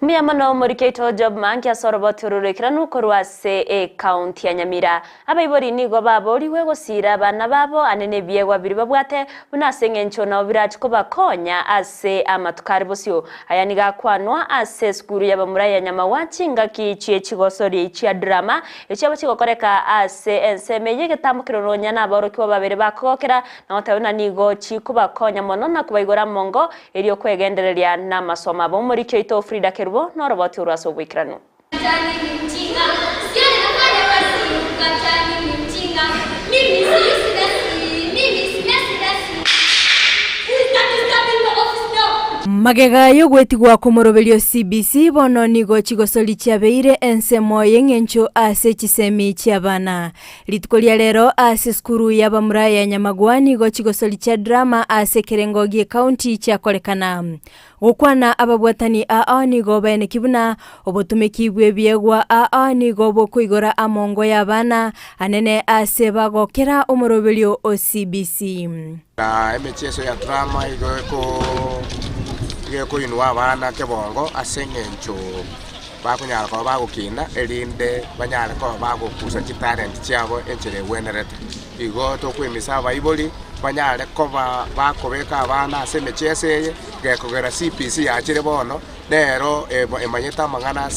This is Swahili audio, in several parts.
Miyamano murikeito job manki asorobo tururikira nukorwa CA County ya Nyamira abaibori nigo babori we gusira bana babo anene biegwa biri babwate bunasenge nchona obirati ko bakonya ase amatukari bosyo aya niga kwanwa ase skuru y'abamura ya Nyamawachi ngaki ichie chigosori chia drama ichabo chigokoreka ase enseme yegetambukiro ronya nabaro kiwa babere bakokera na otawuna nigo chikuba konya mono na kubaigora mongo eri okwegendereria na masoma bo murikeito Frida no roboti uraso wikrano. Magega yo gwetigwa kumorovelio CBC bono nigo chigosoli chiabeire ensemo yengencho ase chisemi chiabana. Litukolia lero ase skuru y'abamura ya Nyamagwa nigo chigosoli chia drama ase Kerengogie County chia kolekana. Gukwana ababwatani nigo bene kibuna obotumeki bwebiegwa nigo bokuigora amongo y'abana anene ase bagokera umorovelio o CBC. Emecheso ya drama ko inwa bana ke bongo asengencho bakunyala ko bagukina elinde banyala ko bagukusa talent cyabo enchere wenerete igo to kwimisa bayiboli banyale ko bakobeka abana asemechese gekogera CBC achire bono lero emanyeta mangana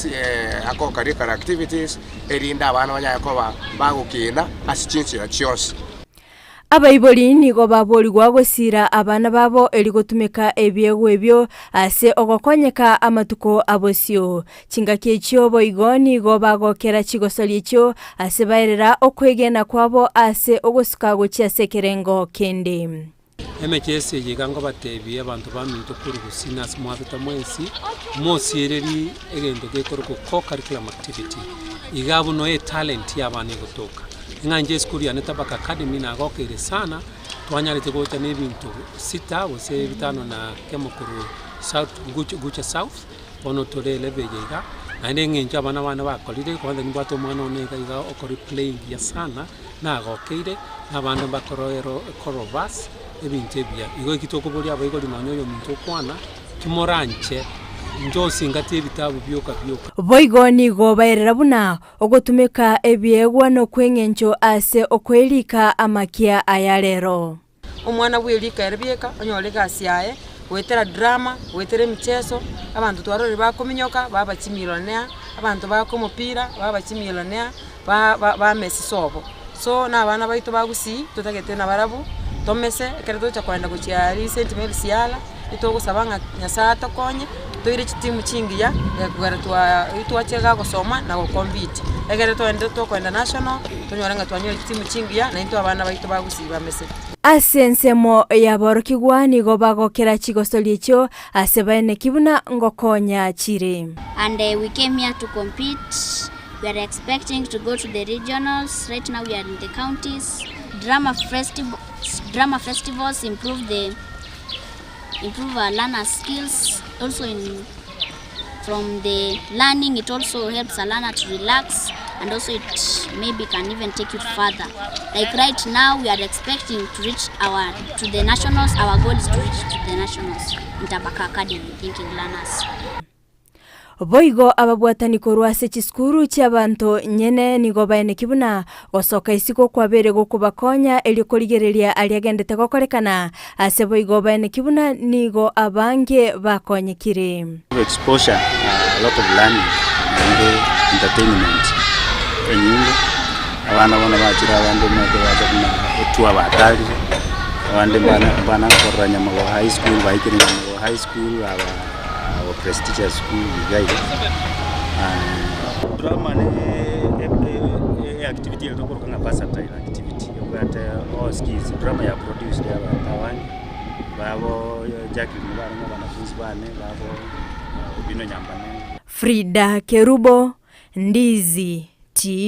ako curricular activities elinda abana banyala ko bagukina asichinchi ya chionsi. Abaiboli nigo baboli gwagosira abana babo eligotumeka ebyego ebyo ase ogokonyeka amatuko abosyo chingaki ekyo boigo nigo bagokera chigosoli ekyo ase bairera okwegena kwabo ase ogosukago chia Kerengo kende MHS yigango batebi abantu baminto kuri Gusii smwabita mwensi mosiereri egendo gekoroko co curriculum activity igabo no talent y'abana gotoka nganje skuru ya Netabaka Academy na gokere sana twanyalite gocha nebintu sita bose bitano na kemukuru South Gucha South ono tore lebejega ande ngenja abana bakolire kwanda nibato mwana oneka iga okori playing ya sana na gokere abantu bakoroero korobas ebintu ebya igo kitoko boli abayigo limanyoyo muntu kwana kimoranche njosi ngati ebitabu byoka boigo nigo bairera buna ogotumeka ebyegwa no kwengencho ase okwelika amakia ayalero omwana bwelika erebyeka onyolega asiaye wetera drama wetere michezo abantu twarore bakominyoka baba chimilonea abantu bakomupira baba chimilonea ba Messi sobo so na abana baito bagusi tutagete na barabu tomese kereto cha kwenda kuchiari sentiment siala itogusabanga nyasata konye toire chitimu chingiya kugara itwachega gusoma na gukompete egere twende to kwenda national tonyoranga twanyoye chitimu chingiya na into abana baito bagusi bamese asensemo yaborokigwa nigo bagokera chigosoli ekyo asebane kibuna ngokonya chire and we came here to compete. We are expecting to go to the regionals. Right now we are in the counties. Drama festivals improve our learner skills. Also from the learning, it also helps a learner to relax, and also it maybe can even take it further. Like right now, we are expecting to reach to the nationals. Our goal is to reach to the nationals in Tabaka Academy, thinking learners. Boigo ababwatani korwase chiskuru chiabanto nyene nigo baene kibuna gosoka isiko kwabere gokubakonya elikoligereria aliagendete gokorekana ase boigo baene kibuna nigo abange bakonyekire exposure a lot of learning and entertainment enyingo abana bona bachira abandi mwete baje otua batali abandi bana korra Nyamagwa high school baikire Nyamagwa high school our prestigious school guide drama ne activity ya tokoro kana versatile activity but all skills drama ya produce ya batawani babo Jacqueline bana wanafunzi bane babo bino nyambane Frida Kerubo Ndizi TV.